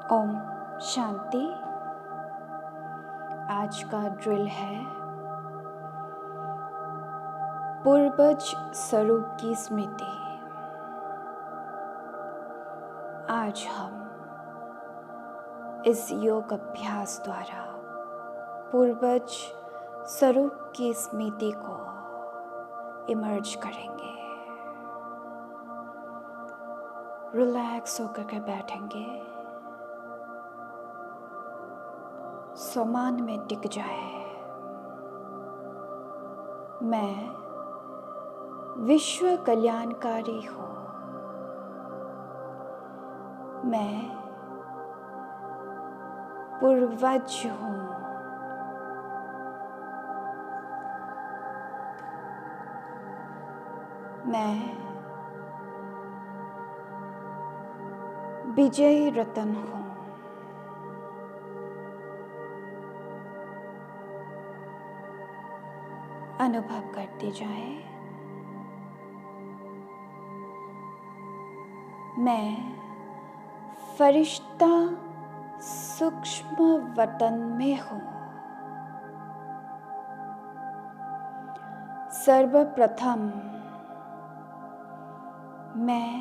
ओम शांति। आज का ड्रिल है पूर्वज स्वरूप की स्मृति। आज हम इस योग अभ्यास द्वारा पूर्वज स्वरूप की स्मृति को इमर्ज करेंगे। रिलैक्स होकर के बैठेंगे, समान में टिक जाए। मैं विश्व कल्याणकारी हूँ। मैं पूर्वज हूँ। मैं विजय रतन हूँ। अनुभव करते जाएं। मैं फरिश्ता सूक्ष्म वतन में हूँ। सर्वप्रथम मैं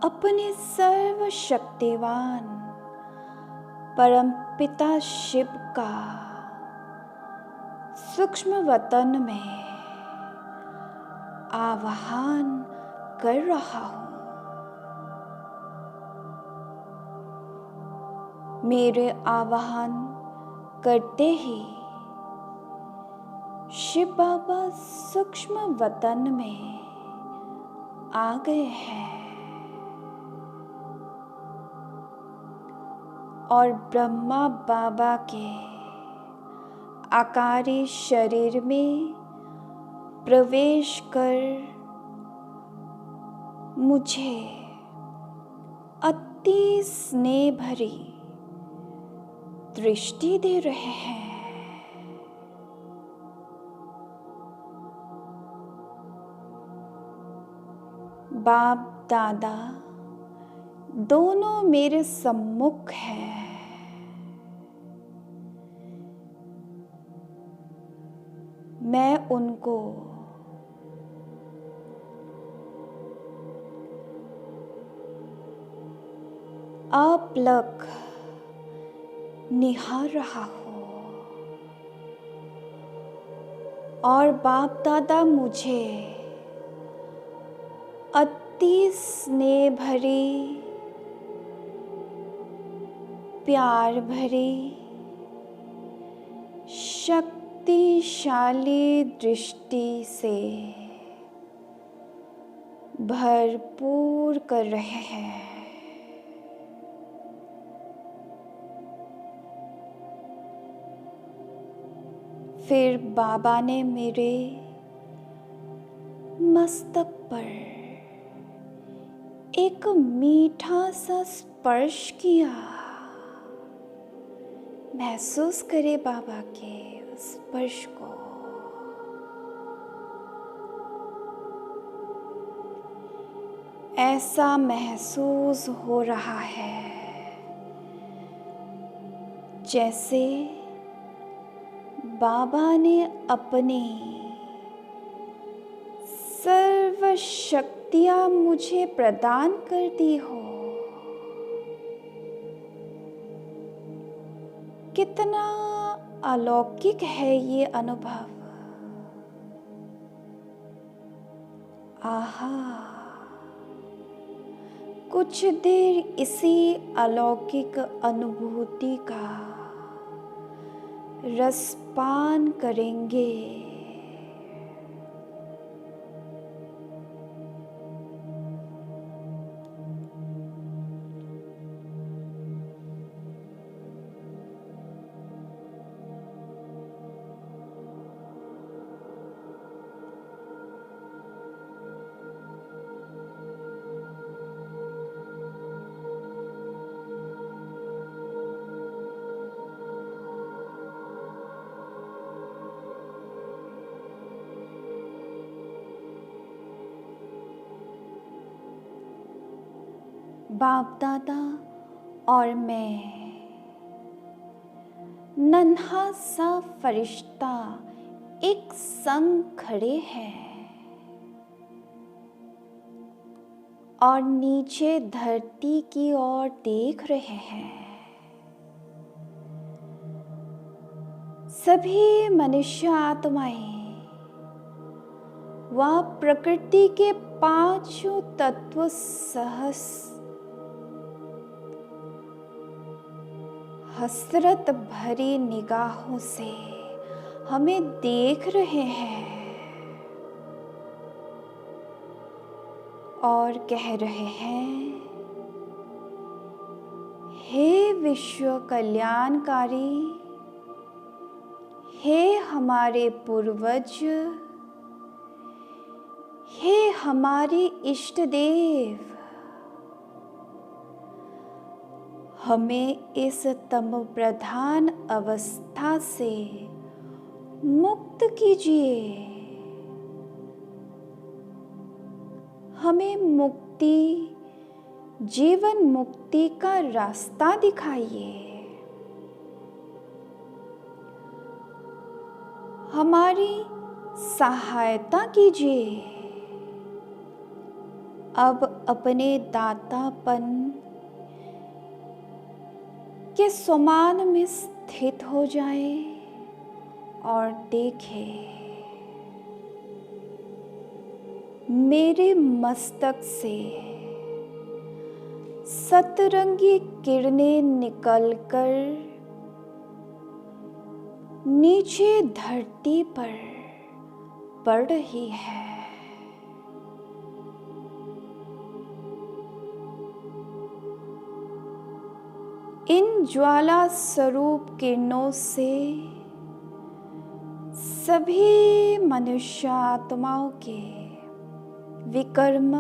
अपने सर्वशक्तिवान परमपिता शिव का सूक्ष्म वतन में आवाहन कर रहा हूँ। मेरे आवाहन करते ही शिव बाबा सूक्ष्म वतन में आ गए हैं और ब्रह्मा बाबा के आकारी शरीर में प्रवेश कर मुझे अति स्नेह भरी दृष्टि दे रहे हैं। बाप दादा दोनों मेरे सम्मुख हैं। मैं उनको अपलक निहार रहा हूँ और बाप दादा मुझे अति स्नेह भरी, प्यार भरी, शक्तिशाली दृष्टि से भरपूर कर रहे हैं। फिर बाबा ने मेरे मस्तक पर एक मीठा सा स्पर्श किया। महसूस करे बाबा के उस स्पर्श को। ऐसा महसूस हो रहा है जैसे बाबा ने अपनी सर्व शक्तियां मुझे प्रदान कर दी हो। कितना अलौकिक है ये अनुभव। आहा, कुछ देर इसी अलौकिक अनुभूति का रसपान करेंगे। बाप दादा और मैं नन्हा सा फरिश्ता एक संग खड़े हैं और नीचे धरती की ओर देख रहे हैं। सभी मनुष्य आत्माएं वह प्रकृति के पांचों तत्व सहस हसरत भरी निगाहों से हमें देख रहे हैं और कह रहे हैं, हे विश्व कल्याणकारी, हे हमारे पूर्वज, हे हमारे इष्ट देव, हमें इस तम प्रधान अवस्था से मुक्त कीजिए। हमें मुक्ति, जीवन मुक्ति का रास्ता दिखाइए। हमारी सहायता कीजिए। अब अपने दातापन के समान में स्थित हो जाए और देखे मेरे मस्तक से सतरंगी किरणें निकलकर नीचे धरती पर पड़ रही है। इन ज्वाला स्वरूप किरणों से सभी मनुष्य आत्माओं के विकर्म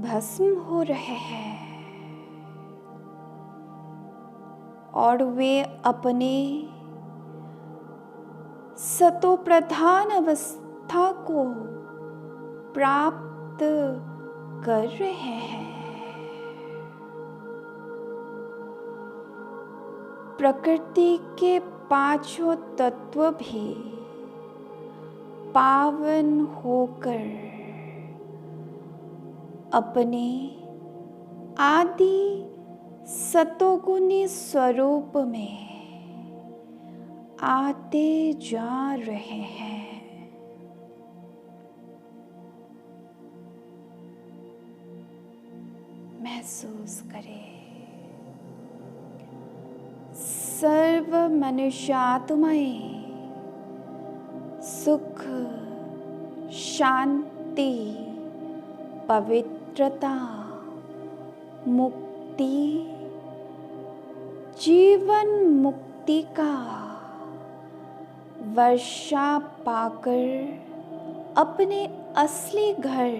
भस्म हो रहे हैं और वे अपने सतो प्रधान अवस्था को प्राप्त कर रहे हैं। प्रकृति के पांचों तत्व भी पावन होकर अपने आदि सतोगुणी स्वरूप में आते जा रहे हैं। महसूस करें, सर्व मनुष्य आत्माएं सुख, शांति, पवित्रता, मुक्ति, जीवन मुक्ति का वर्षा पाकर अपने असली घर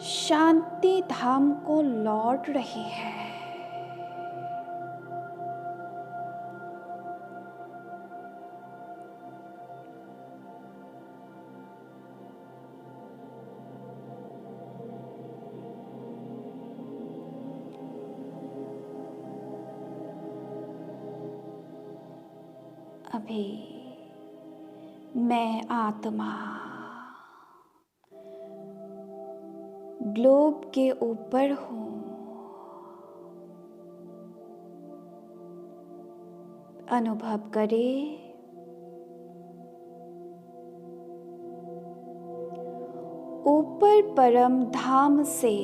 शांति धाम को लौट रही है। अभी मैं आत्मा ग्लोब के ऊपर हूँ। अनुभव करें ऊपर परम धाम से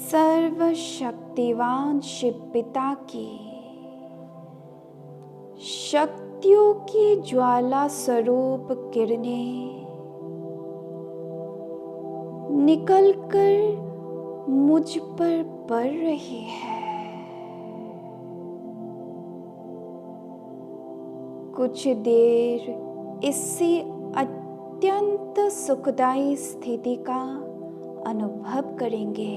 सर्वशक्तिवान शिव पिता की शक्तियों की ज्वाला स्वरूप किरणें निकलकर मुझ पर पड़ रही है। कुछ देर इसी अत्यंत सुखदायी स्थिति का अनुभव करेंगे।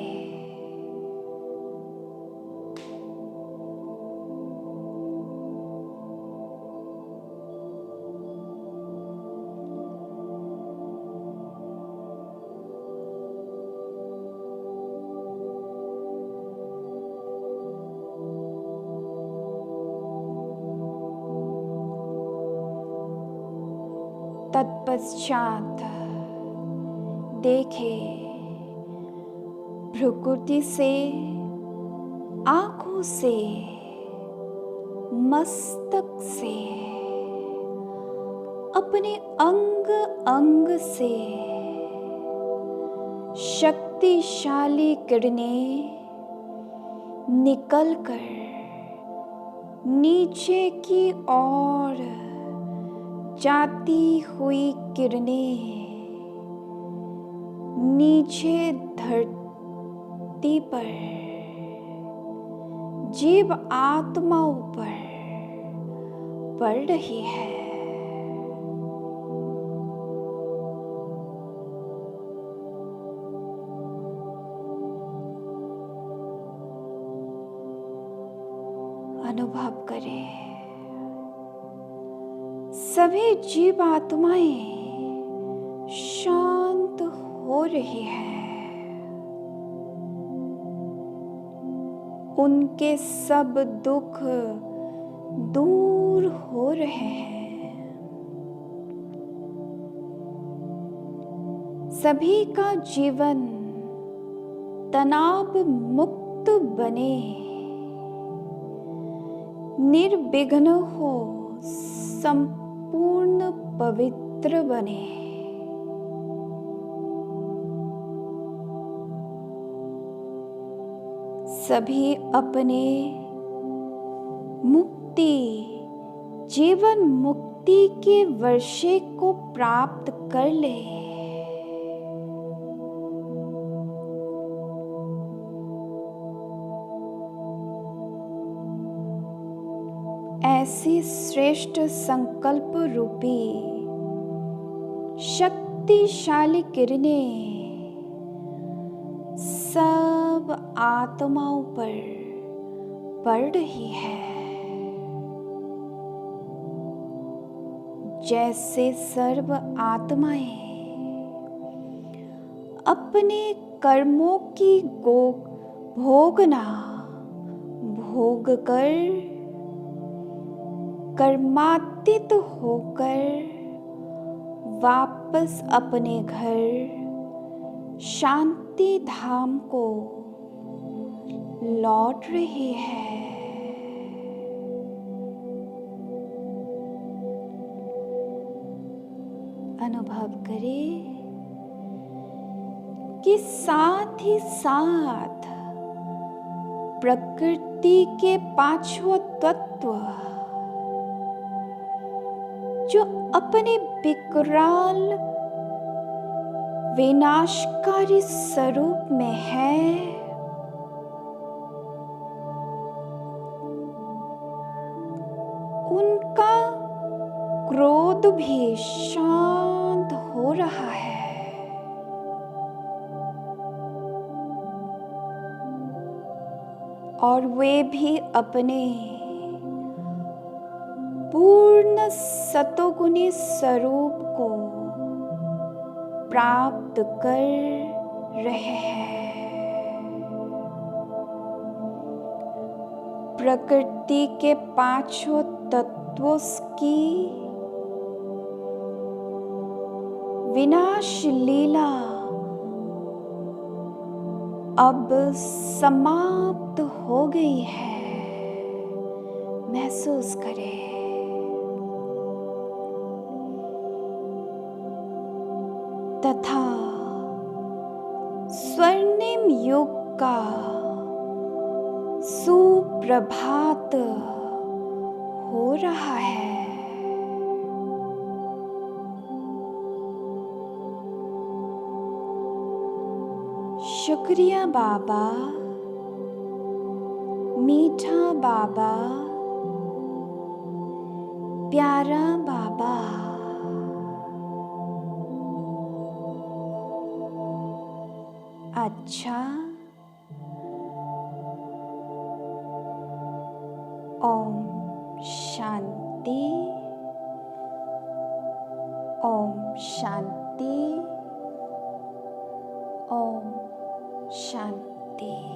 तत्पश्चात देखे प्रकृति से, आँखों से, मस्तक से, अपने अंग अंग से शक्तिशाली किरणें निकलकर नीचे की ओर जाती हुई किरणें नीचे धरती पर जीव आत्माओं पर पड़ रही है। अनुभव करें सभी जीव आत्माएं शांत हो रही है। उनके सब दुख दूर हो रहे हैं। सभी का जीवन तनाव मुक्त बने, निर्विघ्न हो, संपूर्ण पवित्र बने। सभी अपने मुक्ति, जीवन मुक्ति के वर्षे को प्राप्त कर ले। ऐसी श्रेष्ठ संकल्प रूपी शक्तिशाली किरणें सब आत्माओं पर पड़ रही है। जैसे सर्व आत्माएं अपने कर्मों की भोगना भोग कर कर्मातीत होकर वापस अपने घर शांति धाम को लौट रही है। अनुभव करें कि साथ ही साथ प्रकृति के पांचों तत्व जो अपने विकराल विनाशकारी स्वरूप में है, उनका क्रोध भी शांत हो रहा है। और वे भी अपने पूर्ण सतोगुणी स्वरूप को प्राप्त कर रहे हैं। प्रकृति के पांचों तत्वों की विनाश लीला अब समाप्त हो गई है। महसूस करें। तथा स्वर्णिम युग का सुप्रभात हो रहा है। शुक्रिया बाबा, मीठा बाबा, प्यारा बाबा। अच्छा, ओम शांति, ओम शांति, ओम शांति।